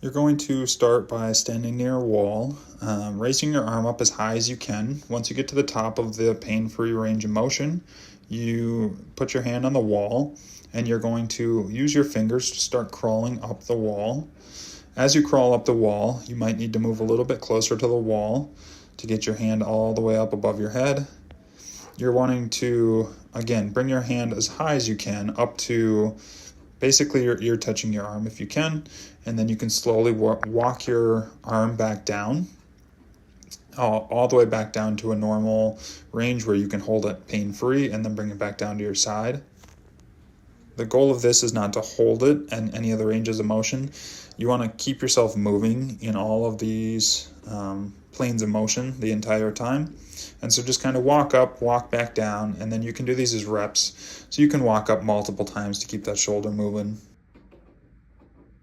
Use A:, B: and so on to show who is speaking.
A: You're going to start by standing near a wall, raising your arm up as high as you can. Once you get to the top of the pain-free range of motion, you put your hand on the wall and you're going to use your fingers to start crawling up the wall. As you crawl up the wall, you might need to move a little bit closer to the wall to get your hand all the way up above your head. You're wanting to, again, bring your hand as high as you can up to basically you're touching your arm if you can, and then you can slowly walk your arm back down, all the way back down to a normal range where you can hold it pain-free, and then bring it back down to your side. The goal of this is not to hold it and any of the ranges of motion. You want to keep yourself moving in all of these planes of motion the entire time. And so just kind of walk up, walk back down, and then you can do these as reps. So you can walk up multiple times to keep that shoulder moving.